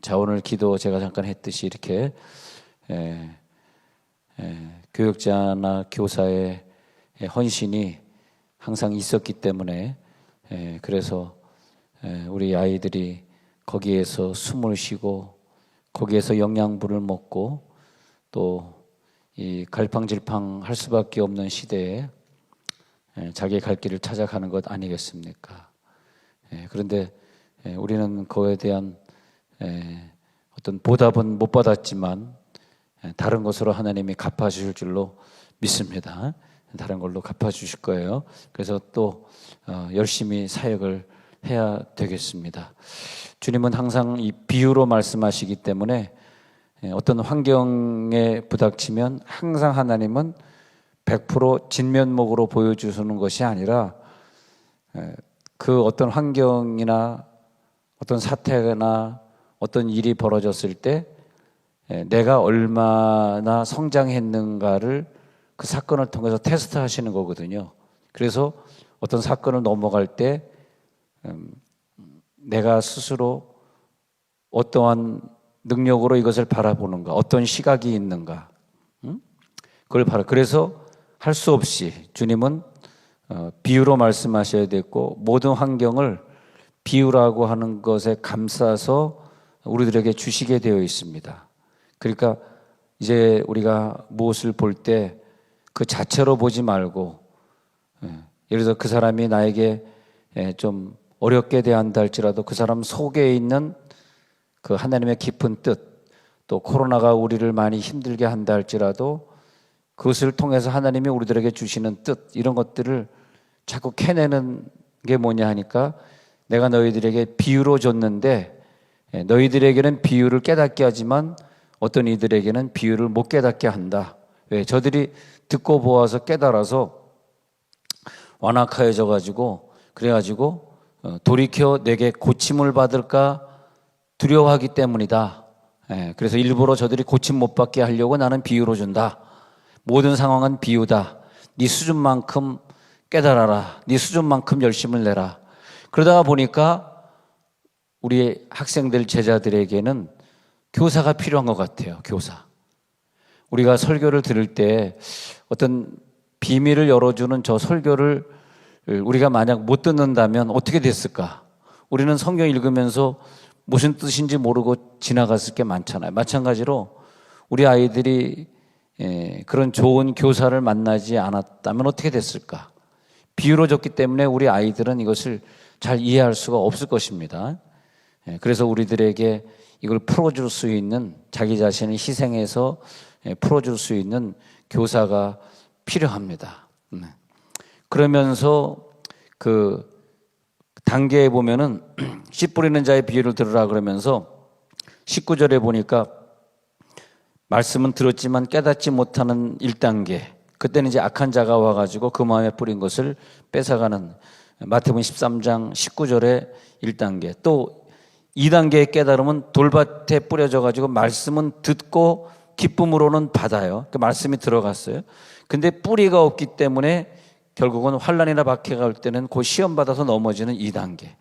자, 오늘 기도 제가 잠깐 했듯이 이렇게 교육자나 교사의 헌신이 항상 있었기 때문에 그래서 우리 아이들이 거기에서 숨을 쉬고 거기에서 영양분을 먹고 또 이 갈팡질팡 할 수밖에 없는 시대에 자기 갈 길을 찾아가는 것 아니겠습니까? 그런데 우리는 그에 대한 어떤 보답은 못 받았지만 다른 것으로 하나님이 갚아주실 줄로 믿습니다. 다른 걸로 갚아주실 거예요. 그래서 또 열심히 사역을 해야 되겠습니다. 주님은 항상 이 비유로 말씀하시기 때문에 어떤 환경에 부닥치면 항상 하나님은 100% 진면목으로 보여주시는 것이 아니라 그 어떤 환경이나 어떤 사태나 어떤 일이 벌어졌을 때 내가 얼마나 성장했는가를 그 사건을 통해서 테스트하시는 거거든요. 그래서 어떤 사건을 넘어갈 때 내가 스스로 어떠한 능력으로 이것을 바라보는가, 어떤 시각이 있는가, 그걸 그래서 할 수 없이 주님은 비유로 말씀하셔야 됐고 모든 환경을 비유라고 하는 것에 감싸서 우리들에게 주시게 되어 있습니다. 그러니까 이제 우리가 무엇을 볼 때 그 자체로 보지 말고 예를 들어 그 사람이 나에게 좀 어렵게 대한다 할지라도 그 사람 속에 있는 그 하나님의 깊은 뜻, 또 코로나가 우리를 많이 힘들게 한다 할지라도 그것을 통해서 하나님이 우리들에게 주시는 뜻, 이런 것들을 자꾸 캐내는 게 뭐냐 하니까 내가 너희들에게 비유로 줬는데 너희들에게는 비유를 깨닫게 하지만 어떤 이들에게는 비유를 못 깨닫게 한다. 왜? 저들이 듣고 보아서 깨달아서 완악하여져 가지고 그래가지고 돌이켜 내게 고침을 받을까 두려워하기 때문이다. 그래서 일부러 저들이 고침 못 받게 하려고 나는 비유로 준다. 모든 상황은 비유다. 네 수준만큼 깨달아라. 네 수준만큼 열심을 내라. 그러다가 보니까 우리 학생들, 제자들에게는 교사가 필요한 것 같아요. 교사. 우리가 설교를 들을 때 어떤 비밀을 열어주는 저 설교를 우리가 만약 못 듣는다면 어떻게 됐을까? 우리는 성경 읽으면서 무슨 뜻인지 모르고 지나갔을 게 많잖아요. 마찬가지로 우리 아이들이 그런 좋은 교사를 만나지 않았다면 어떻게 됐을까? 비유로 줬기 때문에 우리 아이들은 이것을 잘 이해할 수가 없을 것입니다. 그래서 우리들에게 이걸 풀어줄 수 있는, 자기 자신을 희생해서 풀어줄 수 있는 교사가 필요합니다. 그러면서 그 단계에 보면은 씨 뿌리는 자의 비유를 들으라 그러면서 19절에 보니까 말씀은 들었지만 깨닫지 못하는 1단계, 그때는 이제 악한 자가 와가지고 그 마음에 뿌린 것을 뺏어가는 마태복음 13장 19절에 1단계, 또 2단계의 깨달음은 돌밭에 뿌려져가지고 말씀은 듣고 기쁨으로는 받아요. 그 말씀이 들어갔어요. 근데 뿌리가 없기 때문에 결국은 환난이나 박해가 올 때는 그 시험 받아서 넘어지는 2단계.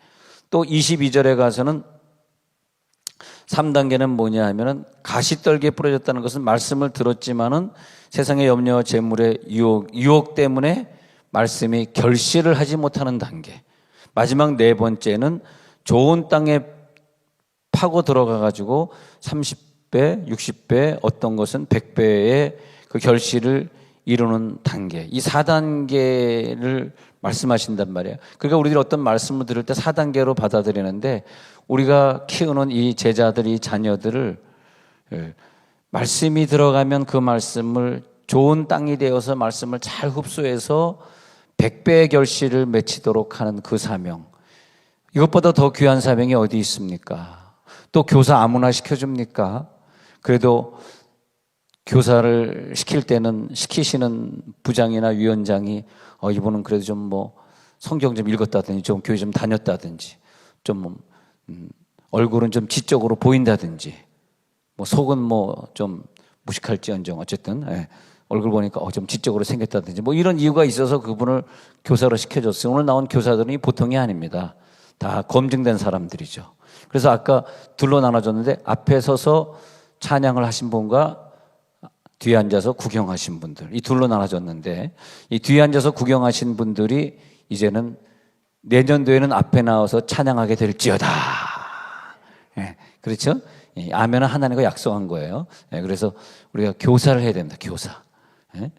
또 22절에 가서는 3단계는 뭐냐 하면은 가시떨기에 뿌려졌다는 것은 말씀을 들었지만은 세상의 염려와 재물의 유혹 때문에 말씀이 결실을 하지 못하는 단계. 마지막 4번째는 좋은 땅에 파고 들어가 가지고 30배, 60배, 어떤 것은 100배의 그 결실을 이루는 단계. 이 4단계를 말씀하신단 말이에요. 그러니까 우리들이 어떤 말씀을 들을 때 4단계로 받아들이는데 우리가 키우는 이 제자들이, 자녀들을 말씀이 들어가면 그 말씀을 좋은 땅이 되어서 말씀을 잘 흡수해서 100배의 결실을 맺히도록 하는 그 사명. 이것보다 더 귀한 사명이 어디 있습니까? 또 교사 아무나 시켜줍니까? 그래도 교사를 시킬 때는 시키시는 부장이나 위원장이 이분은 그래도 좀 뭐 성경 좀 읽었다든지 좀 교회 좀 다녔다든지 좀 얼굴은 좀 지적으로 보인다든지 뭐 속은 뭐 좀 무식할지언정 어쨌든 얼굴 보니까 좀 지적으로 생겼다든지 뭐 이런 이유가 있어서 그분을 교사로 시켜줬어요. 오늘 나온 교사들은 보통이 아닙니다. 다 검증된 사람들이죠. 그래서 아까 둘로 나눠졌는데 앞에 서서 찬양을 하신 분과 뒤에 앉아서 구경하신 분들, 이 둘로 나눠졌는데 이 뒤에 앉아서 구경하신 분들이 이제는 내년도에는 앞에 나와서 찬양하게 될지어다. 예, 그렇죠? 예, 아멘은 하나님과 약속한 거예요. 예, 그래서 우리가 교사를 해야 됩니다. 교사. 예?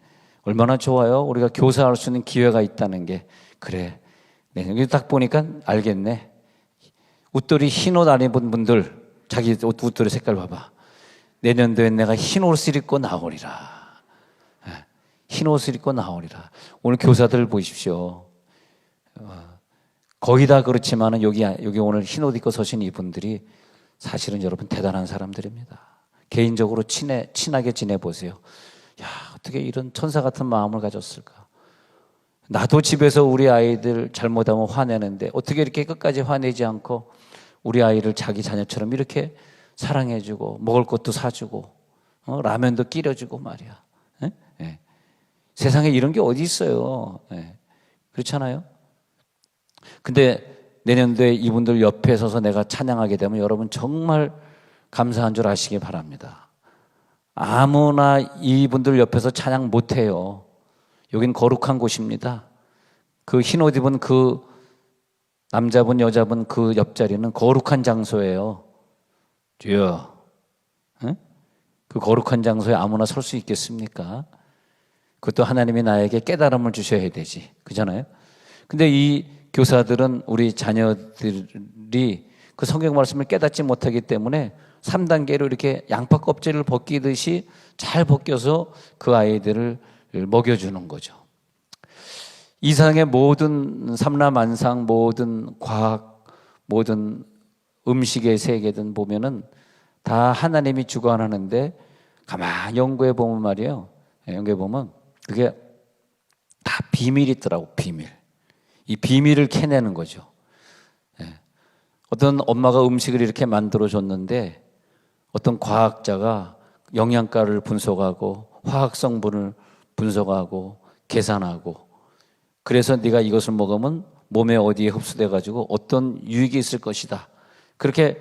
얼마나 좋아요. 우리가 교사할 수 있는 기회가 있다는 게. 그래. 네, 여기 딱 보니까 알겠네. 웃돌이 흰 옷 안 입은 분들, 자기 웃돌이 색깔 봐봐. 내년도엔 내가 흰 옷을 입고 나오리라. 예, 흰 옷을 입고 나오리라. 오늘 교사들 보십시오. 거의 다 그렇지만은 여기 오늘 흰 옷 입고 서신 이분들이 사실은 여러분 대단한 사람들입니다. 개인적으로 친하게 지내보세요. 야, 어떻게 이런 천사 같은 마음을 가졌을까? 나도 집에서 우리 아이들 잘못하면 화내는데 어떻게 이렇게 끝까지 화내지 않고 우리 아이를 자기 자녀처럼 이렇게 사랑해주고 먹을 것도 사주고 라면도 끓여주고 말이야. 예? 예. 세상에 이런 게 어디 있어요. 예. 그렇잖아요. 근데 내년도에 이분들 옆에 서서 내가 찬양하게 되면 여러분 정말 감사한 줄 아시기 바랍니다. 아무나 이분들 옆에서 찬양 못해요. 여긴 거룩한 곳입니다. 그 흰옷 입은 그 남자분 여자분 그 옆자리는 거룩한 장소예요. 주여, 응? 그 거룩한 장소에 아무나 설 수 있겠습니까? 그것도 하나님이 나에게 깨달음을 주셔야 되지. 그잖아요? 근데 이 교사들은 우리 자녀들이 그 성경 말씀을 깨닫지 못하기 때문에 3단계로 이렇게 양파 껍질을 벗기듯이 잘 벗겨서 그 아이들을 먹여주는 거죠. 이 세상의 모든 삼라만상, 모든 과학, 모든 음식의 세계든 보면은 다 하나님이 주관하는데 가만히 연구해 보면 말이에요. 연구해 보면 그게 다 비밀이 있더라고, 비밀. 이 비밀을 캐내는 거죠. 어떤 엄마가 음식을 이렇게 만들어줬는데 어떤 과학자가 영양가를 분석하고 화학 성분을 분석하고 계산하고 그래서 네가 이것을 먹으면 몸에 어디에 흡수돼 가지고 어떤 유익이 있을 것이다. 그렇게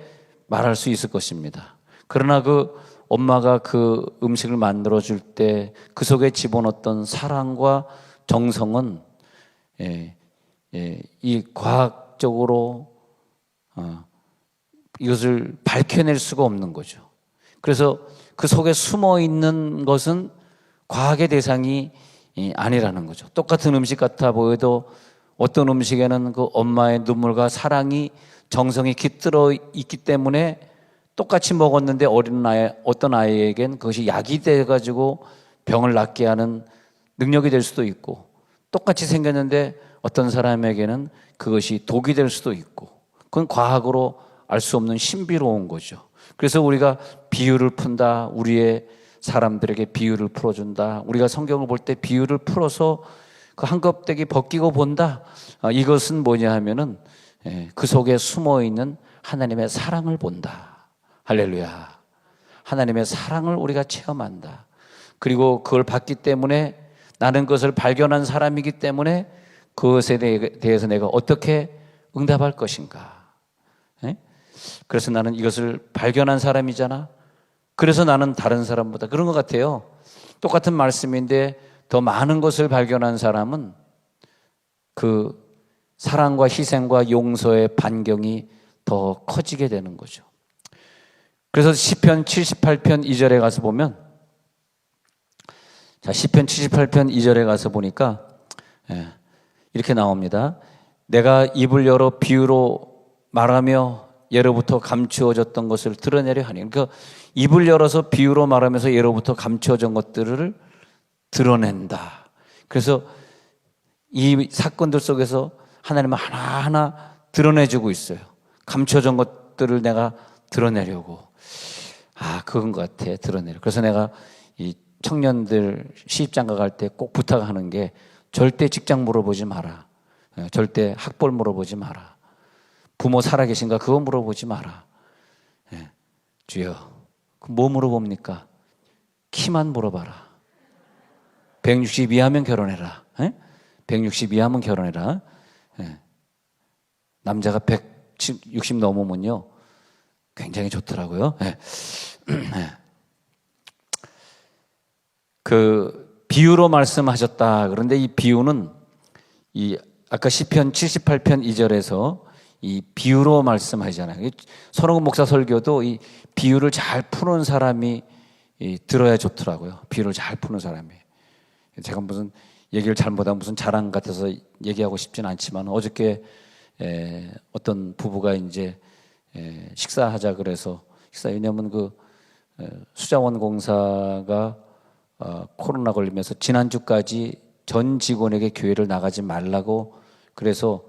말할 수 있을 것입니다. 그러나 그 엄마가 그 음식을 만들어 줄 때 그 속에 집어넣었던 사랑과 정성은 이 과학적으로 이것을 밝혀낼 수가 없는 거죠. 그래서 그 속에 숨어 있는 것은 과학의 대상이 아니라는 거죠. 똑같은 음식 같아 보여도 어떤 음식에는 그 엄마의 눈물과 사랑이 정성이 깃들어 있기 때문에 똑같이 먹었는데 어떤 아이에겐 그것이 약이 돼가지고 병을 낫게 하는 능력이 될 수도 있고 똑같이 생겼는데 어떤 사람에게는 그것이 독이 될 수도 있고 그건 과학으로 알 수 없는 신비로운 거죠. 그래서 우리가 비유를 푼다. 우리의 사람들에게 비유를 풀어준다. 우리가 성경을 볼 때 비유를 풀어서 그 한 껍데기 벗기고 본다. 이것은 뭐냐 하면은 그 속에 숨어 있는 하나님의 사랑을 본다. 할렐루야. 하나님의 사랑을 우리가 체험한다. 그리고 그걸 봤기 때문에 나는 그것을 발견한 사람이기 때문에 그것에 대해서 내가 어떻게 응답할 것인가. 그래서 나는 이것을 발견한 사람이잖아. 그래서 나는 다른 사람보다 그런 것 같아요. 똑같은 말씀인데 더 많은 것을 발견한 사람은 그 사랑과 희생과 용서의 반경이 더 커지게 되는 거죠. 그래서 시편 78편 2절에 가서 보면 자, 시편 78편 2절에 가서 보니까 이렇게 나옵니다. 내가 입을 열어 비유로 말하며 예로부터 감추어졌던 것을 드러내려 하니. 그러니까 입을 열어서 비유로 말하면서 예로부터 감추어진 것들을 드러낸다. 그래서 이 사건들 속에서 하나님은 하나하나 드러내주고 있어요. 감춰진 것들을 내가 드러내려고. 그건 것 같아. 드러내려. 그래서 내가 이 청년들 시집장가 갈 때 꼭 부탁하는 게 절대 직장 물어보지 마라. 절대 학벌 물어보지 마라. 부모 살아계신가 그거 물어보지 마라. 주여, 뭐 물어봅니까? 키만 물어봐라. 160 이하면 결혼해라. 160 이하면 결혼해라. 남자가 160 넘으면요 굉장히 좋더라고요. 네. 그 비유로 말씀하셨다. 그런데 이 비유는 이 아까 시편 78편 2절에서 이 비유로 말씀하잖아요. 손흥훈 목사 설교도 이 비유를 잘 푸는 사람이 들어야 좋더라고요. 비유를 잘 푸는 사람이. 제가 무슨 얘기를 잘못하면 무슨 자랑 같아서 얘기하고 싶지는 않지만 어저께 어떤 부부가 이제 식사하자 그래서 왜냐면 그 수자원 공사가 코로나 걸리면서 지난주까지 전 직원에게 교회를 나가지 말라고 그래서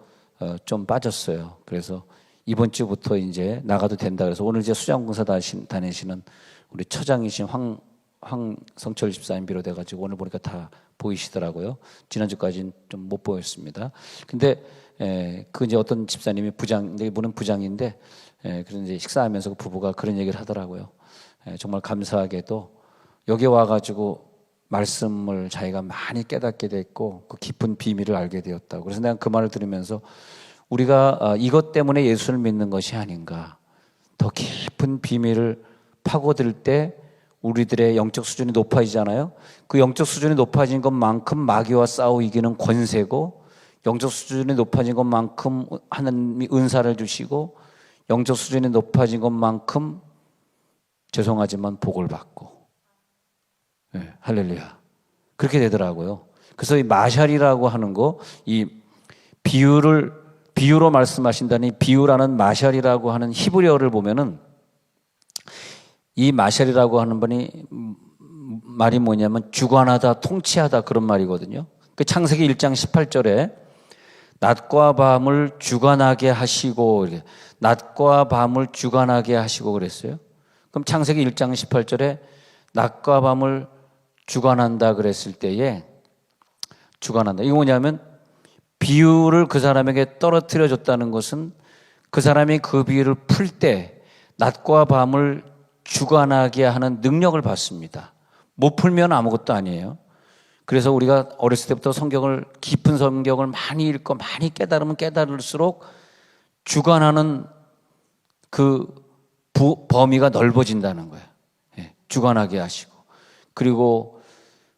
좀 빠졌어요. 그래서 이번 주부터 이제 나가도 된다 그래서 오늘 이제 수자원 공사 다니시는 우리 처장이신 황성철 집사님 비롯해가지고 오늘 보니까 다 보이시더라고요. 지난주까지는 좀 못 보였습니다. 근데 그 이제 어떤 집사님이 이분은 부장인데 그런 이제 식사하면서 그 부부가 그런 얘기를 하더라고요. 정말 감사하게도 여기 와가지고 말씀을 자기가 많이 깨닫게 됐고 그 깊은 비밀을 알게 되었다고. 그래서 내가 그 말을 들으면서 우리가 이것 때문에 예수를 믿는 것이 아닌가. 더 깊은 비밀을 파고들 때 우리들의 영적 수준이 높아지잖아요. 그 영적 수준이 높아진 것만큼 마귀와 싸워 이기는 권세고 영적 수준이 높아진 것만큼 하나님이 은사를 주시고 영적 수준이 높아진 것만큼 죄송하지만 복을 받고 네, 할렐루야. 그렇게 되더라고요. 그래서 이 마샬이라고 하는 거, 이 비유로 말씀하신다니 비유라는 마샬이라고 하는 히브리어를 보면은 이 마샬이라고 하는 분이 말이 뭐냐면 주관하다, 통치하다 그런 말이거든요. 그 창세기 1장 18절에 낮과 밤을 주관하게 하시고 낮과 밤을 주관하게 하시고 그랬어요. 그럼 창세기 1장 18절에 낮과 밤을 주관한다 그랬을 때에 주관한다. 이거 뭐냐면 비유를 그 사람에게 떨어뜨려 줬다는 것은 그 사람이 그 비유를 풀 때 낮과 밤을 주관하게 하는 능력을 받습니다. 못 풀면 아무것도 아니에요. 그래서 우리가 어렸을 때부터 깊은 성경을 많이 읽고 많이 깨달으면 깨달을수록 주관하는 그 범위가 넓어진다는 거예요. 주관하게 하시고. 그리고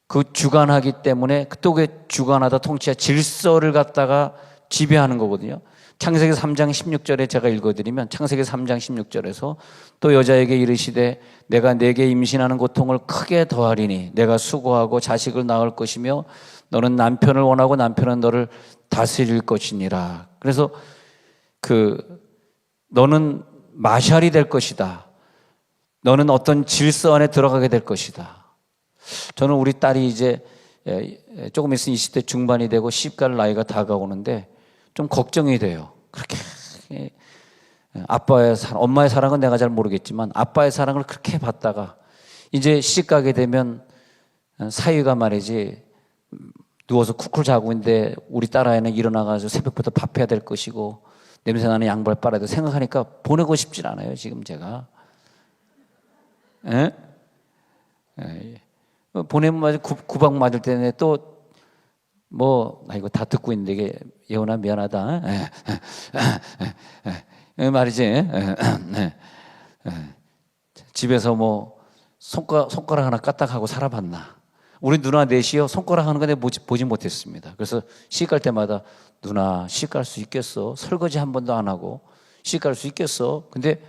그 주관하기 때문에 또 그 주관하다 통치와 질서를 갖다가 지배하는 거거든요. 창세기 3장 16절에 제가 읽어드리면 창세기 3장 16절에서 또 여자에게 이르시되 내가 내게 임신하는 고통을 크게 더하리니 내가 수고하고 자식을 낳을 것이며 너는 남편을 원하고 남편은 너를 다스릴 것이니라. 그래서 너는 마샬이 될 것이다. 너는 어떤 질서 안에 들어가게 될 것이다. 저는 우리 딸이 이제 조금 있으면 20대 중반이 되고 시집갈 나이가 다가오는데 좀 걱정이 돼요. 그렇게 엄마의 사랑은 내가 잘 모르겠지만 아빠의 사랑을 그렇게 받다가 이제 시집 가게 되면 사위가 말이지 누워서 쿠쿠를 자고 있는데 우리 딸아이는 일어나가지고 새벽부터 밥해야 될 것이고 냄새나는 양말 빨아야 돼. 생각하니까 보내고 싶진 않아요 지금 제가. 예? 보내면 맞아 구박 맞을 때는 또 이거 다 듣고 있는데 이게 예원아 미안하다. 말이지. 집에서 손가락 하나 까딱하고 살아봤나. 우리 누나 넷이요 손가락 하는 거 내가 보지 못했습니다. 그래서 시집 갈 때마다 누나 시집 갈 수 있겠어? 설거지 한 번도 안 하고 시집 갈 수 있겠어? 근데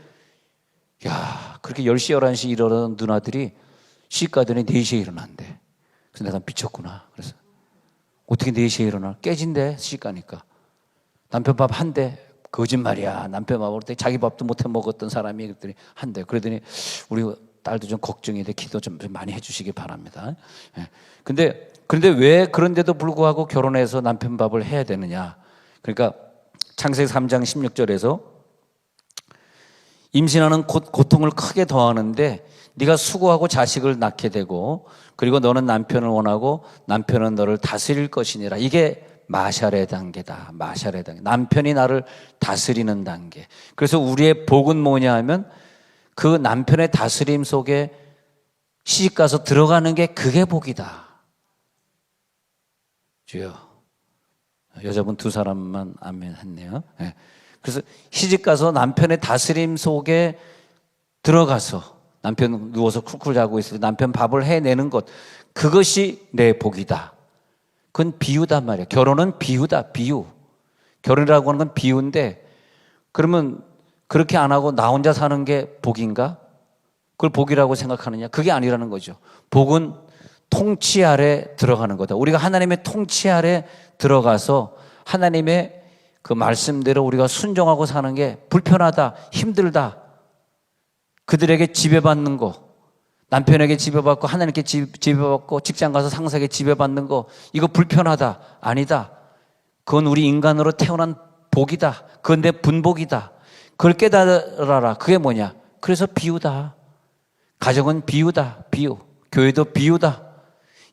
야 그렇게 10시 11시 일어나는 누나들이 시집 가더니 4시에 일어난대. 그래서 내가 미쳤구나. 그래서 어떻게 4시에 일어나? 깨진대 시집 가니까. 남편 밥 한대. 거짓말이야. 남편 밥을 때 자기 밥도 못해 먹었던 사람이 그랬더니 한대. 그러더니 우리 딸도 좀 걱정이 돼. 기도 좀 많이 해주시기 바랍니다. 그런데 왜 그런데도 불구하고 결혼해서 남편 밥을 해야 되느냐? 그러니까 창세기 3장 16절에서 임신하는 고통을 크게 더하는데 네가 수고하고 자식을 낳게 되고 그리고 너는 남편을 원하고 남편은 너를 다스릴 것이니라. 이게 마샬의 단계다. 마샬의 단계. 남편이 나를 다스리는 단계. 그래서 우리의 복은 뭐냐 하면 그 남편의 다스림 속에 시집가서 들어가는 게 그게 복이다. 주여. 여자분 2사람만 아멘 했네요. 네. 그래서 시집가서 남편의 다스림 속에 들어가서 남편 누워서 쿨쿨 자고 있을 때 남편 밥을 해내는 것, 그것이 내 복이다. 그건 비유단 말이야. 결혼은 비유다. 비유. 결혼이라고 하는 건 비유인데, 그러면 그렇게 안 하고 나 혼자 사는 게 복인가? 그걸 복이라고 생각하느냐? 그게 아니라는 거죠. 복은 통치 아래 들어가는 거다. 우리가 하나님의 통치 아래 들어가서 하나님의 그 말씀대로 우리가 순종하고 사는 게 불편하다, 힘들다, 그들에게 지배받는 거, 남편에게 지배받고 하나님께 지배받고 직장 가서 상사에게 지배받는 거, 이거 불편하다, 아니다. 그건 우리 인간으로 태어난 복이다. 그건 내 분복이다. 그걸 깨달아라. 그게 뭐냐? 그래서 비유다. 가정은 비유다. 비유. 교회도 비유다.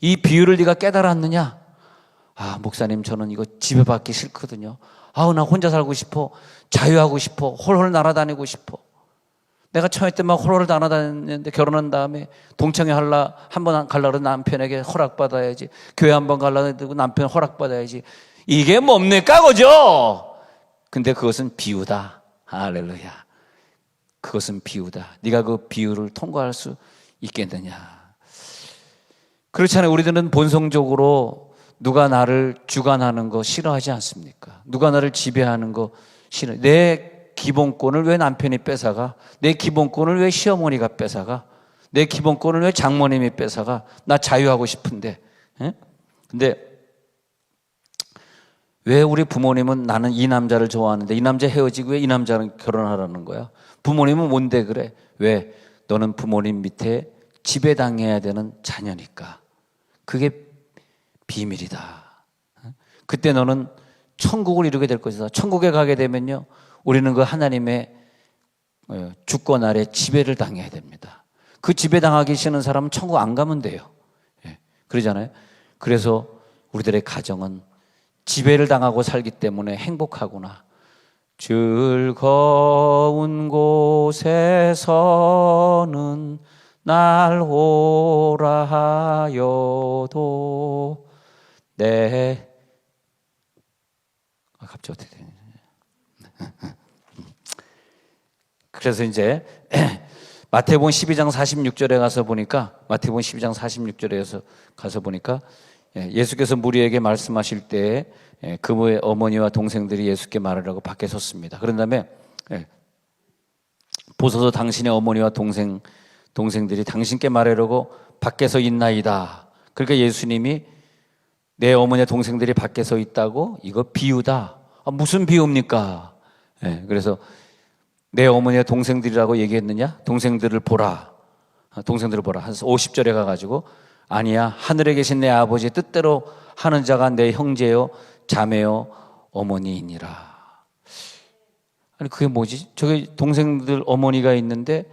이 비유를 네가 깨달았느냐? 아, 목사님, 저는 이거 지배받기 싫거든요. 아우, 나 혼자 살고 싶어. 자유하고 싶어. 홀홀 날아다니고 싶어. 내가 처녀 때 막 홀홀 날아다녔는데 결혼한 다음에 동창회 한번 가려고 남편에게 허락받아야지. 교회 한번 가려고 남편 허락받아야지. 이게 뭡니까, 그죠? 근데 그것은 비유다. 할렐루야. 그것은 비유다. 네가 그 비유를 통과할 수 있겠느냐? 그렇잖아요. 우리들은 본성적으로 누가 나를 주관하는 거 싫어하지 않습니까? 누가 나를 지배하는 거 싫어. 내 기본권을 왜 남편이 뺏어가? 내 기본권을 왜 시어머니가 뺏어가? 내 기본권을 왜 장모님이 뺏어가? 나 자유하고 싶은데. 에? 근데 왜 우리 부모님은 나는 이 남자를 좋아하는데 이 남자 헤어지고 왜 이 남자랑 결혼하라는 거야? 부모님은 뭔데 그래? 왜? 너는 부모님 밑에 지배당해야 되는 자녀니까. 그게 비밀이다. 그때 너는 천국을 이루게 될 것이다. 천국에 가게 되면요, 우리는 그 하나님의 주권 아래 지배를 당해야 됩니다. 그 지배당하기 싫은 사람은 천국 안 가면 돼요. 그러잖아요. 그래서 우리들의 가정은 지배를 당하고 살기 때문에 행복하구나. 즐거운 곳에서는 날 오라 하여도 갑자기 어떻게 되냐. 그래서 이제 마태복음 12장 46절에 가서 보니까, 마태복음 12장 46절에 가서 보니까 예수께서 무리에게 말씀하실 때 그의 어머니와 동생들이 예수께 말하라고 밖에 섰습니다. 그런 다음에 보소서 당신의 어머니와 동생들이 당신께 말하려고 밖에서 있나이다. 그러니까 예수님이 내 어머니와 동생들이 밖에 서 있다고? 이거 비유다. 무슨 비유입니까? 그래서 내 어머니와 동생들이라고 얘기했느냐? 동생들을 보라. 동생들을 보라. 한 50절에 가가지고 아니야, 하늘에 계신 내 아버지의 뜻대로 하는 자가 내 형제요 자매요 어머니이니라. 아니 그게 뭐지? 저기 동생들 어머니가 있는데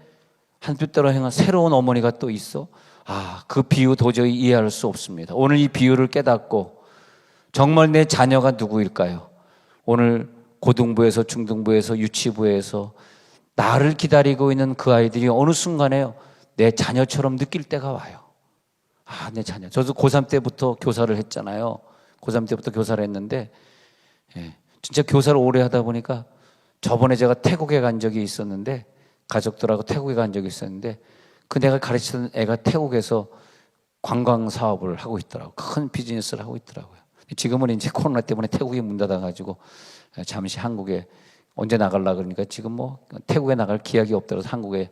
한 뜻대로 행한 새로운 어머니가 또 있어? 그 비유 도저히 이해할 수 없습니다. 오늘 이 비유를 깨닫고 정말 내 자녀가 누구일까요? 오늘 고등부에서 중등부에서 유치부에서 나를 기다리고 있는 그 아이들이 어느 순간에요, 내 자녀처럼 느낄 때가 와요. 내 자녀. 저도 고3 때부터 교사를 했잖아요. 고3 때부터 교사를 했는데, 진짜 교사를 오래 하다 보니까 저번에 제가 태국에 간 적이 있었는데, 가족들하고 태국에 간 적이 있었는데, 그 내가 가르치던 애가 태국에서 관광 사업을 하고 있더라고요. 큰 비즈니스를 하고 있더라고요. 지금은 이제 코로나 때문에 태국이 문 닫아가지고 잠시 한국에 언제 나가려고 그러니까 지금 뭐 태국에 나갈 기약이 없더라도 한국에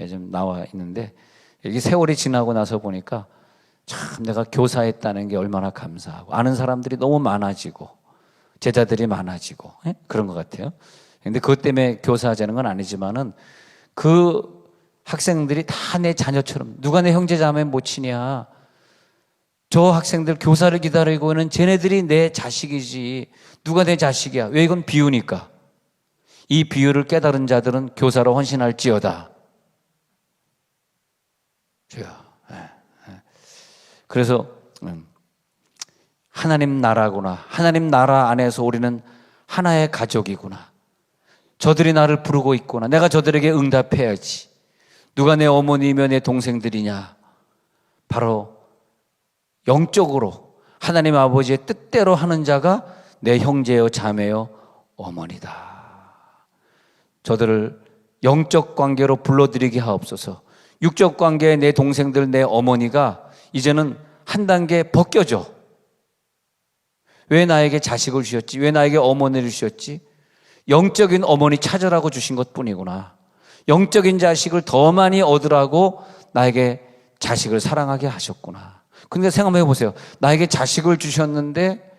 좀 나와 있는데, 여기 세월이 지나고 나서 보니까 참 내가 교사했다는 게 얼마나 감사하고, 아는 사람들이 너무 많아지고 제자들이 많아지고 그런 것 같아요. 근데 그것 때문에 교사하자는 건 아니지만은 그 학생들이 다 내 자녀처럼, 누가 내 형제 자매 모치냐, 저 학생들 교사를 기다리고 있는 쟤네들이 내 자식이지 누가 내 자식이야. 왜? 이건 비유니까. 이 비유를 깨달은 자들은 교사로 헌신할지어다. 그래서 하나님 나라구나. 하나님 나라 안에서 우리는 하나의 가족이구나. 저들이 나를 부르고 있구나. 내가 저들에게 응답해야지. 누가 내 어머니며 내 동생들이냐? 바로 영적으로 하나님 아버지의 뜻대로 하는 자가 내 형제요 자매요 어머니다. 저들을 영적 관계로 불러들이게 하옵소서. 육적 관계의 내 동생들, 내 어머니가 이제는 한 단계 벗겨져. 왜 나에게 자식을 주셨지? 왜 나에게 어머니를 주셨지? 영적인 어머니 찾으라고 주신 것뿐이구나. 영적인 자식을 더 많이 얻으라고 나에게 자식을 사랑하게 하셨구나. 근데 생각해 보세요. 나에게 자식을 주셨는데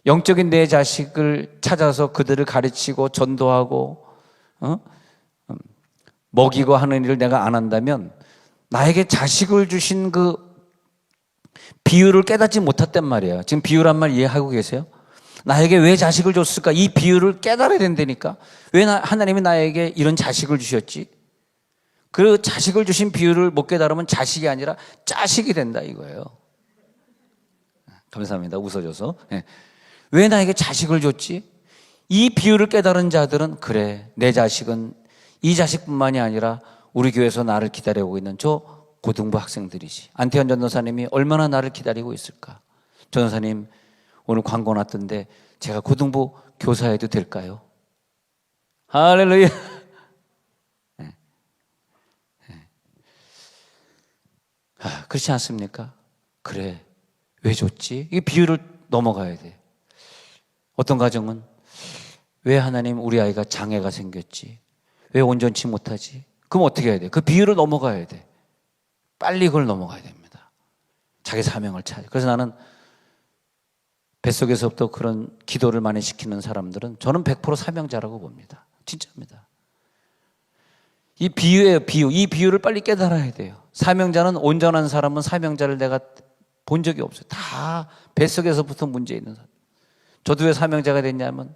영적인 내 자식을 찾아서 그들을 가르치고 전도하고 먹이고 하는 일을 내가 안 한다면 나에게 자식을 주신 그 비유를 깨닫지 못했단 말이에요. 지금 비유란 말 이해하고 계세요? 나에게 왜 자식을 줬을까? 이 비유를 깨달아야 된다니까. 왜 하나님이 나에게 이런 자식을 주셨지? 그 자식을 주신 비유를 못 깨달으면 자식이 아니라 짜식이 된다 이거예요. 감사합니다. 웃어줘서. 네. 왜 나에게 자식을 줬지? 이 비유를 깨달은 자들은 그래, 내 자식은 이 자식뿐만이 아니라 우리 교회에서 나를 기다리고 있는 저 고등부 학생들이지. 안태현 전도사님이 얼마나 나를 기다리고 있을까? 전도사님 오늘 광고 났던데 제가 고등부 교사해도 될까요? 할렐루야. 네. 네. 그렇지 않습니까? 그래, 왜 줬지? 이 비유를 넘어가야 돼. 어떤 가정은 왜 하나님 우리 아이가 장애가 생겼지? 왜 온전치 못하지? 그럼 어떻게 해야 돼? 그 비유를 넘어가야 돼. 빨리 그걸 넘어가야 됩니다. 자기 사명을 찾아. 그래서 나는 뱃속에서부터 그런 기도를 많이 시키는 사람들은 저는 100% 사명자라고 봅니다. 진짜입니다. 이 비유예요, 비유. 이 비유를 빨리 깨달아야 돼요. 사명자는 온전한 사람은 사명자를 내가 본 적이 없어요. 다 뱃속에서부터 문제 있는 사람. 저도 왜 사명자가 됐냐면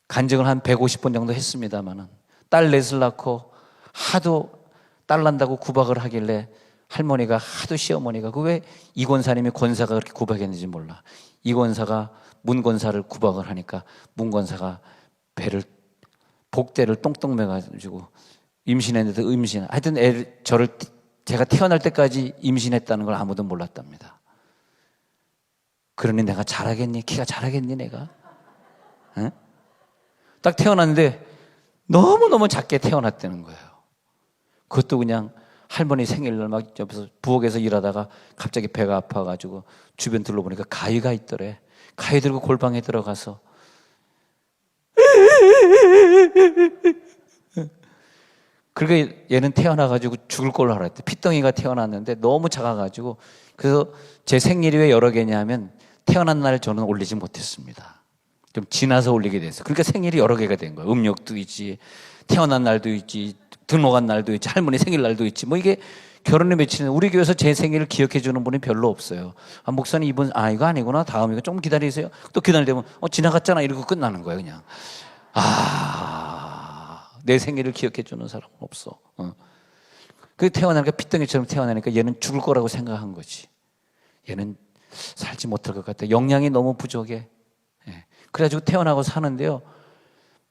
간증을 한 150번 정도 했습니다만은 딸 넷을 낳고 하도 딸 난다고 구박을 하길래 할머니가 하도 시어머니가 그 왜 이 권사님이 권사가 그렇게 구박했는지 몰라. 이 권사가 문 권사를 구박을 하니까 문 권사가 배를 복대를 똥똥 매가지고 임신했는데 하여튼 제가 태어날 때까지 임신했다는 걸 아무도 몰랐답니다. 그러니 내가 잘하겠니? 키가 잘하겠니 내가? 응? 딱 태어났는데 너무너무 작게 태어났다는 거예요. 그것도 그냥 할머니 생일날 막 옆에서 부엌에서 일하다가 갑자기 배가 아파가지고 주변 둘러보니까 가위가 있더래. 가위 들고 골방에 들어가서 그러니까 얘는 태어나가지고 죽을 걸로 알았대. 피덩이가 태어났는데 너무 작아가지고. 그래서 제 생일이 왜 여러 개냐면 태어난 날 저는 올리지 못했습니다. 좀 지나서 올리게 됐어요. 그러니까 생일이 여러 개가 된 거예요. 음력도 있지, 태어난 날도 있지, 등록한 날도 있지, 할머니 생일날도 있지. 뭐 이게 결혼의 며칠은 우리 교회에서 제 생일을 기억해 주는 분이 별로 없어요. 목사님 이번 이거 아니구나. 다음 이거 좀 기다리세요. 또 기다리면 지나갔잖아 이러고 끝나는 거예요. 그냥 내 생일을 기억해 주는 사람은 없어. 그 태어나니까 피덩이처럼 태어나니까 얘는 죽을 거라고 생각한 거지. 얘는 살지 못할 것 같아. 영양이 너무 부족해. 그래가지고 태어나고 사는데요.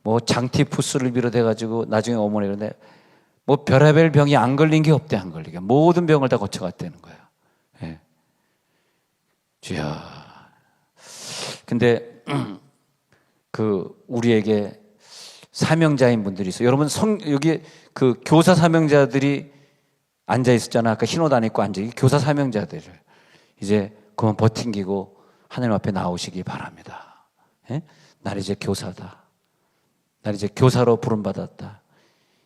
뭐 장티푸스를 비롯해가지고 나중에 어머니 그런데 뭐 별의별 병이 안 걸린 게 없대. 안 걸리게 모든 병을 다 고쳐갔다는 거예요. 예. 주야. 근데 우리에게 사명자인 분들이 있어요. 여러분 여기 그 교사 사명자들이 앉아 있었잖아. 아까 흰 옷 안 입고 앉아. 교사 사명자들을 이제 그만 버팅기고 하나님 앞에 나오시기 바랍니다. 예? 난 이제 교사다. 난 이제 교사로 부름받았다.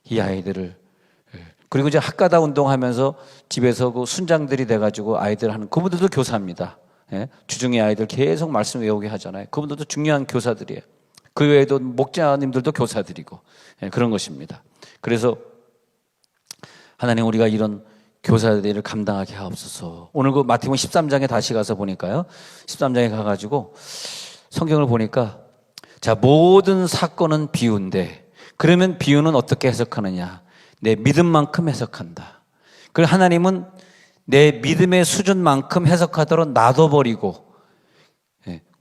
이 아이들을. 그리고 이제 학가다 운동하면서 집에서 그 순장들이 돼가지고 아이들 하는 그분들도 교사입니다. 예? 주중에 아이들 계속 말씀 외우게 하잖아요. 그분들도 중요한 교사들이에요. 그 외에도 목자님들도 교사들이고 그런 것입니다. 그래서 하나님 우리가 이런 교사들을 감당하게 하옵소서. 오늘 그 마태복음 13장에 다시 가서 보니까요. 13장에 가가지고 성경을 보니까 자 모든 사건은 비유인데 그러면 비유는 어떻게 해석하느냐. 내 믿음만큼 해석한다. 그리고 하나님은 내 믿음의 수준만큼 해석하도록 놔둬버리고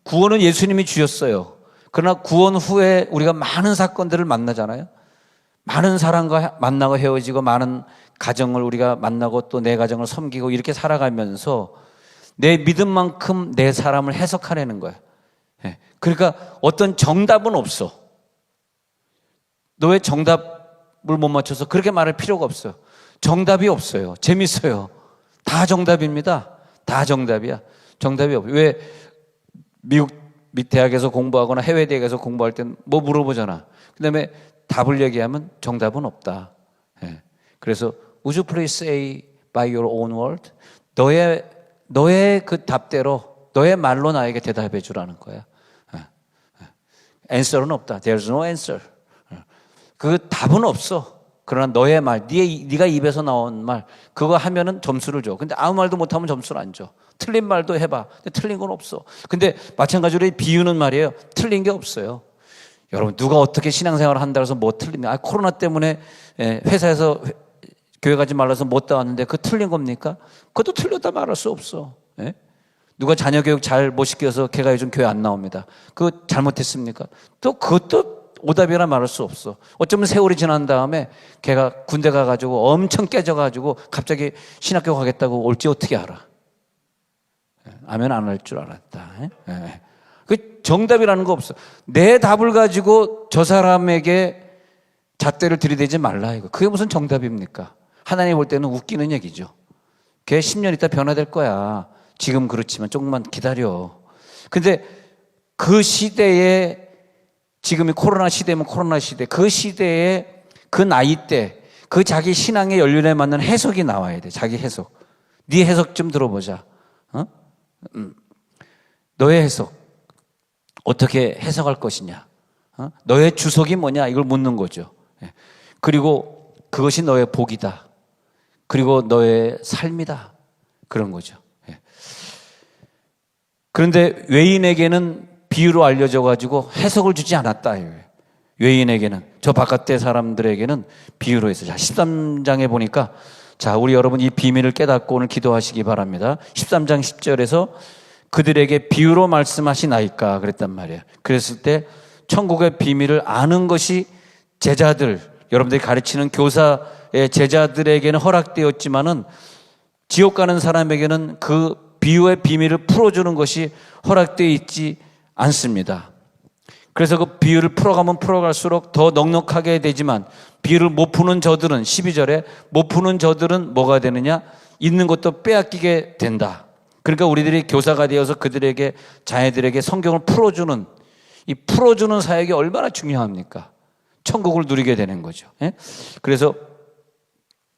구원은 예수님이 주셨어요. 그러나 구원 후에 우리가 많은 사건들을 만나잖아요. 많은 사람과 만나고 헤어지고 많은 가정을 우리가 만나고 또 내 가정을 섬기고 이렇게 살아가면서 내 믿음만큼 내 사람을 해석하려는 거예요. 그러니까 어떤 정답은 없어. 너 왜 정답 못 맞춰서 그렇게 말할 필요가 없어요. 정답이 없어요. 재밌어요. 다 정답입니다. 다 정답이야. 정답이 없어요. 왜 미국 대학에서 공부하거나 해외 대학에서 공부할 땐 뭐 물어보잖아. 그 다음에 답을 얘기하면 정답은 없다. 예. 그래서 Would you please say by your own word? 너의 그 답대로 너의 말로 나에게 대답해 주라는 거야. answer는 없다. There's no answer. 그 답은 없어. 그러나 너의 말, 네가 입에서 나온 말, 그거 하면은 점수를 줘. 근데 아무 말도 못하면 점수를 안 줘. 틀린 말도 해봐. 근데 틀린 건 없어. 근데 마찬가지로 비유는 말이에요. 틀린 게 없어요. 여러분, 누가 어떻게 신앙생활을 한다 해서 뭐 틀립니까? 코로나 때문에 회사에서 교회 가지 말라서 못 나왔는데 그거 틀린 겁니까? 그것도 틀렸다 말할 수 없어. 예? 누가 자녀 교육 잘 못 시켜서 걔가 요즘 교회 안 나옵니다. 그거 잘못했습니까? 또 그것도 오답이라 말할 수 없어. 어쩌면 세월이 지난 다음에 걔가 군대 가가지고 엄청 깨져가지고 갑자기 신학교 가겠다고 올지 어떻게 알아? 아멘 안 할 줄 알았다. 그 정답이라는 거 없어. 내 답을 가지고 저 사람에게 잣대를 들이대지 말라 이거. 그게 무슨 정답입니까? 하나님 볼 때는 웃기는 얘기죠. 걔 10년 있다 변화될 거야. 지금 그렇지만 조금만 기다려. 근데 그 시대에 지금이 코로나 시대면 코로나 시대, 그 시대에 그 나이 때 그 자기 신앙의 연륜에 맞는 해석이 나와야 돼. 자기 해석. 네 해석 좀 들어보자. 너의 해석 어떻게 해석할 것이냐? 너의 주석이 뭐냐? 이걸 묻는 거죠. 그리고 그것이 너의 복이다. 그리고 너의 삶이다. 그런 거죠. 그런데 외인에게는 비유로 알려져 가지고 해석을 주지 않았다. 외인에게는, 저 바깥의 사람들에게는 비유로 했어요. 자, 13장에 보니까, 자, 우리 여러분 이 비밀을 깨닫고 오늘 기도하시기 바랍니다. 13장 10절에서 그들에게 비유로 말씀하시나이까 그랬단 말이에요. 그랬을 때 천국의 비밀을 아는 것이 제자들, 여러분들이 가르치는 교사의 제자들에게는 허락되었지만은 지옥 가는 사람에게는 그 비유의 비밀을 풀어주는 것이 허락되어 있지 않습니다. 그래서 그 비유를 풀어가면 풀어갈수록 더 넉넉하게 되지만 비유를 못 푸는 저들은 12절에 못 푸는 저들은 뭐가 되느냐? 있는 것도 빼앗기게 된다. 그러니까 우리들이 교사가 되어서 그들에게 자녀들에게 성경을 풀어주는 이 풀어주는 사역이 얼마나 중요합니까? 천국을 누리게 되는 거죠. 그래서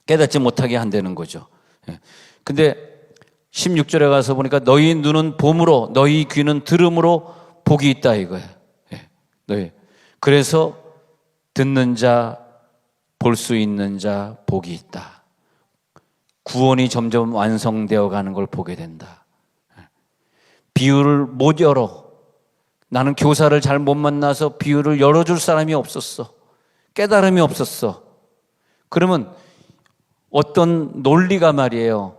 깨닫지 못하게 한다는 거죠. 근데 16절에 가서 보니까 너희 눈은 봄으로 너희 귀는 들음으로 복이 있다 이거예요. 너희. 그래서 듣는 자, 볼 수 있는 자 복이 있다. 구원이 점점 완성되어 가는 걸 보게 된다. 비유를 못 열어. 나는 교사를 잘 못 만나서 비유를 열어줄 사람이 없었어. 깨달음이 없었어. 그러면 어떤 논리가 말이에요.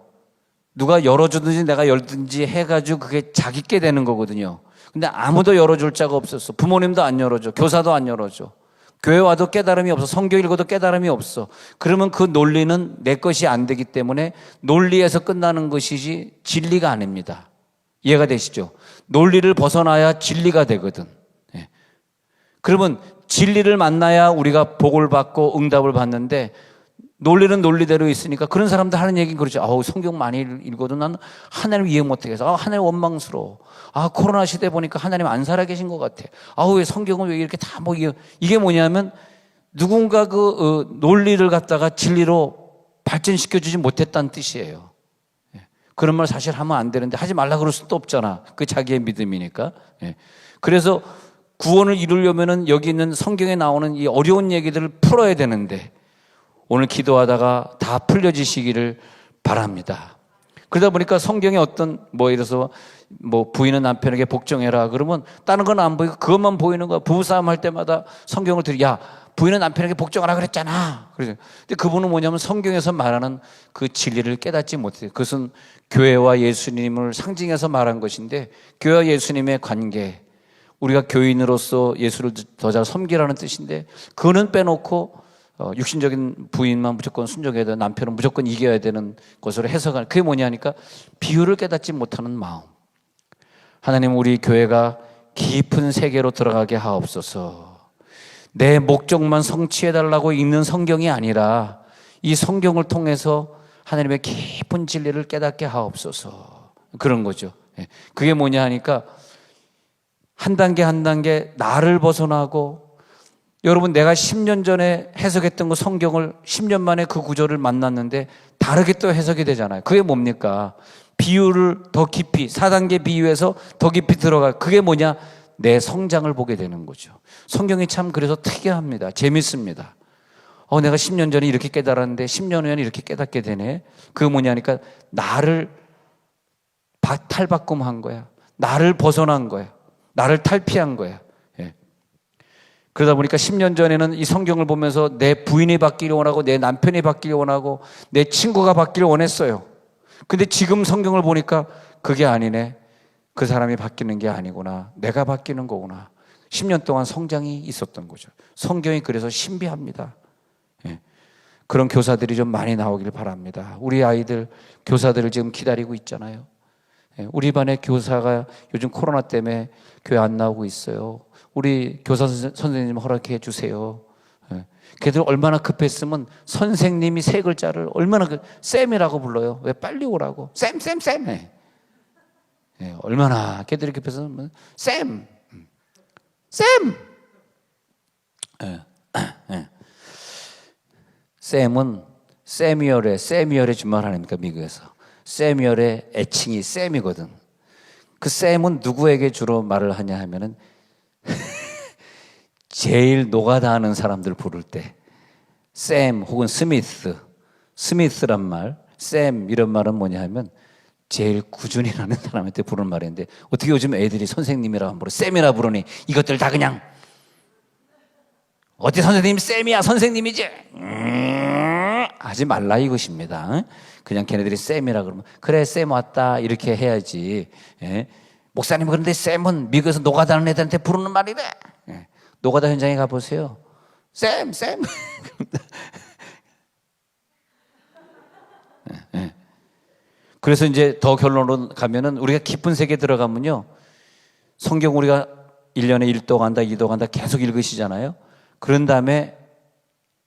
누가 열어주든지 내가 열든지 해가지고 그게 자기께 되는 거거든요. 근데 아무도 열어줄 자가 없었어. 부모님도 안 열어줘. 교사도 안 열어줘. 교회 와도 깨달음이 없어. 성경 읽어도 깨달음이 없어. 그러면 그 논리는 내 것이 안 되기 때문에 논리에서 끝나는 것이지 진리가 아닙니다. 이해가 되시죠? 논리를 벗어나야 진리가 되거든. 그러면 진리를 만나야 우리가 복을 받고 응답을 받는데 논리는 논리대로 있으니까 그런 사람들 하는 얘기는 그러죠. 아우, 성경 많이 읽어도 난 하나님 이해 못하겠어. 아, 하나님 원망스러워. 아, 코로나 시대 보니까 하나님 안 살아계신 것 같아. 아우, 왜 성경은 왜 이렇게 다 뭐, 이게 뭐냐면 누군가 논리를 갖다가 진리로 발전시켜주지 못했다는 뜻이에요. 그런 말 사실 하면 안 되는데 하지 말라 그럴 수도 없잖아. 그 자기의 믿음이니까. 그래서 구원을 이루려면은 여기 있는 성경에 나오는 이 어려운 얘기들을 풀어야 되는데 오늘 기도하다가 다 풀려지시기를 바랍니다. 그러다 보니까 성경에 어떤 예를 들어서 부인은 남편에게 복종해라 그러면 다른 건 안 보이고 그것만 보이는 거야. 부부싸움 할 때마다 성경을 야, 부인은 남편에게 복종하라 그랬잖아. 그래서 근데 그분은 뭐냐면 성경에서 말하는 그 진리를 깨닫지 못해요. 그것은 교회와 예수님을 상징해서 말한 것인데 교회와 예수님의 관계, 우리가 교인으로서 예수를 더 잘 섬기라는 뜻인데 그거는 빼놓고 육신적인 부인만 무조건 순종해야 되는, 남편은 무조건 이겨야 되는 것으로 해석하는, 그게 뭐냐니까 비유를 깨닫지 못하는 마음. 하나님, 우리 교회가 깊은 세계로 들어가게 하옵소서. 내 목적만 성취해달라고 읽는 성경이 아니라 이 성경을 통해서 하나님의 깊은 진리를 깨닫게 하옵소서. 그런 거죠. 그게 뭐냐 하니까 한 단계 한 단계 나를 벗어나고, 여러분 내가 10년 전에 해석했던 그 성경을 10년 만에 그 구절을 만났는데 다르게 또 해석이 되잖아요. 그게 뭡니까? 비유를 더 깊이 4단계 비유에서 더 깊이 들어가. 그게 뭐냐? 내 성장을 보게 되는 거죠. 성경이 참 그래서 특이합니다. 재밌습니다. 내가 10년 전에 이렇게 깨달았는데 10년 후에는 이렇게 깨닫게 되네. 그게 뭐냐니까 나를 탈바꿈한 거야. 나를 벗어난 거야. 나를 탈피한 거야. 예. 그러다 보니까 10년 전에는 이 성경을 보면서 내 부인이 바뀌길 원하고 내 남편이 바뀌길 원하고 내 친구가 바뀌길 원했어요. 근데 지금 성경을 보니까 그게 아니네. 그 사람이 바뀌는 게 아니구나. 내가 바뀌는 거구나. 10년 동안 성장이 있었던 거죠. 성경이 그래서 신비합니다. 예. 그런 교사들이 좀 많이 나오길 바랍니다. 우리 아이들 교사들을 지금 기다리고 있잖아요. 예. 우리 반의 교사가 요즘 코로나 때문에 교회 안 나오고 있어요. 우리 교사 선생님 허락해 주세요. 예. 걔들 얼마나 급했으면 선생님이 세 글자를 얼마나 쌤이라고 불러요. 왜 빨리 오라고. 쌤. 예. 예. 얼마나 걔들이 급해서 쌤. 예. 예. 쌤은 세미얼의 준말 아닙니까? 미국에서. 세미얼의 애칭이 쌤이거든. 그 쌤은 누구에게 주로 말을 하냐 하면은 제일 노가다 하는 사람들 부를 때 쌤 혹은 스미스란 말, 쌤 이런 말은 뭐냐 하면 제일 꾸준히 하는 사람한테 부르는 말인데, 어떻게 요즘 애들이 선생님이라 부르 쌤이라 부르니 이것들 다 그냥 어디 선생님 쌤이야 선생님이지 하지 말라 이것입니다. 그냥 걔네들이 쌤이라 그러면 그래 쌤 왔다 이렇게 해야지. 예? 목사님 그런데 쌤은 미국에서 노가다하는 애들한테 부르는 말이래. 예. 노가다 현장에 가보세요. 쌤 예. 그래서 이제 더 결론으로 가면은 우리가 깊은 세계에 들어가면요, 성경 우리가 1년에 1도 간다 2도 간다 계속 읽으시잖아요. 그런 다음에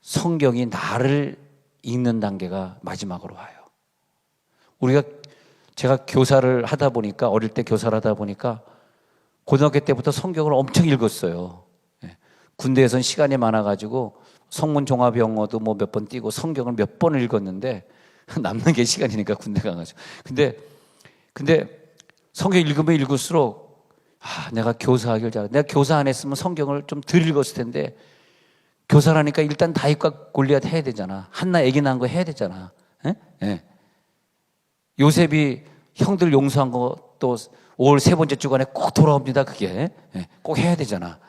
성경이 나를 읽는 단계가 마지막으로 와요. 제가 교사를 하다 보니까, 어릴 때 교사를 하다 보니까 고등학교 때부터 성경을 엄청 읽었어요. 군대에선 시간이 많아가지고 성문 종합 영어도 뭐 몇 번 띄고 성경을 몇 번을 읽었는데 남는 게 시간이니까 군대 가가지고. 근데 성경 읽으면 읽을수록 내가 교사하길 잘해. 내가 교사 안 했으면 성경을 좀 덜 읽었을 텐데, 교사라니까 일단 다윗과 골리앗 해야 되잖아. 한나 아기 낳은 거 해야 되잖아. 예? 요셉이 형들 용서한 거 또 5월 세 번째 주간에 꼭 돌아옵니다. 그게 꼭 해야 되잖아.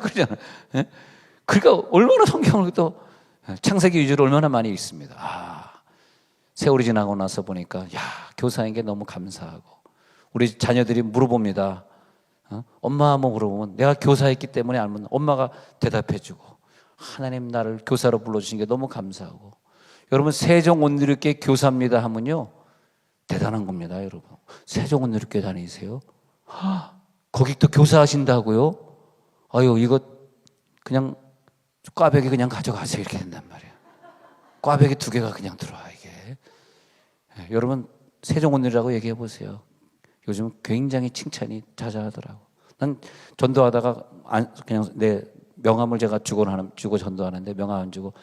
그러잖아. 예? 그러니까 얼마나 성경을 또 창세기 위주로 얼마나 많이 읽습니다. 세월이 지나고 나서 보니까 교사인 게 너무 감사하고, 우리 자녀들이 물어봅니다. 엄마 한번 물어보면 내가 교사했기 때문에 알면 엄마가 대답해주고, 하나님 나를 교사로 불러주신 게 너무 감사하고. 여러분 세종온누리교회 교사입니다 하면요 대단한 겁니다. 여러분 세종온누리교회 다니세요? 거기 또 교사하신다고요? 아유 이거 그냥 꽈배기 그냥 가져가세요 이렇게 된단 말이에요. 꽈배기 2개가 그냥 들어와 이게. 여러분 세종온누리라고 얘기해 보세요. 요즘 굉장히 칭찬이 자자하더라고. 난 전도하다가 그냥 내 명함을 제가 주고 전도하는데 명함 안 주고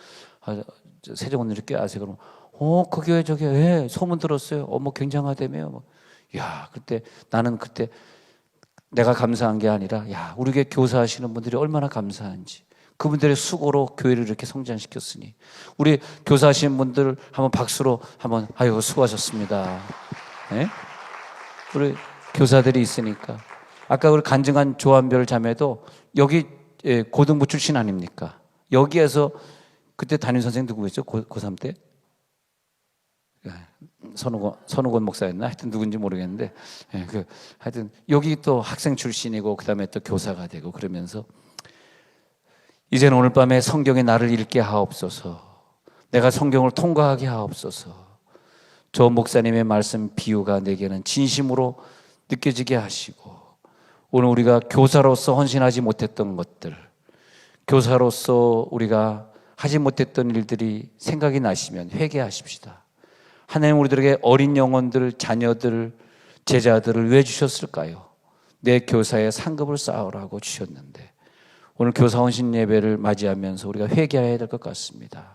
세종온누리교회 아세요? 그러면 그 교회 저기 소문 들었어요. 뭐 굉장하다며요. 나는 그때 내가 감사한 게 아니라 우리 교회 교사하시는 분들이 얼마나 감사한지, 그분들의 수고로 교회를 이렇게 성장시켰으니 우리 교사하시는 분들 한번 박수로 한번 수고하셨습니다. 네? 우리 교사들이 있으니까. 아까 우리 간증한 조한별 자매도 여기 고등부 출신 아닙니까? 여기에서 그때 담임 선생님 누구였죠? 고3 때? 선우건 목사였나? 하여튼 누군지 모르겠는데, 하여튼 여기 또 학생 출신이고 그 다음에 또 교사가 되고 그러면서 이제는 오늘 밤에 성경의 나를 읽게 하옵소서. 내가 성경을 통과하게 하옵소서. 저 목사님의 말씀 비유가 내게는 진심으로 느껴지게 하시고, 오늘 우리가 교사로서 헌신하지 못했던 것들, 교사로서 우리가 하지 못했던 일들이 생각이 나시면 회개하십시다. 하나님 우리들에게 어린 영혼들, 자녀들, 제자들을 왜 주셨을까요? 내 교사의 상급을 쌓으라고 주셨는데 오늘 교사 헌신 예배를 맞이하면서 우리가 회개해야 될 것 같습니다.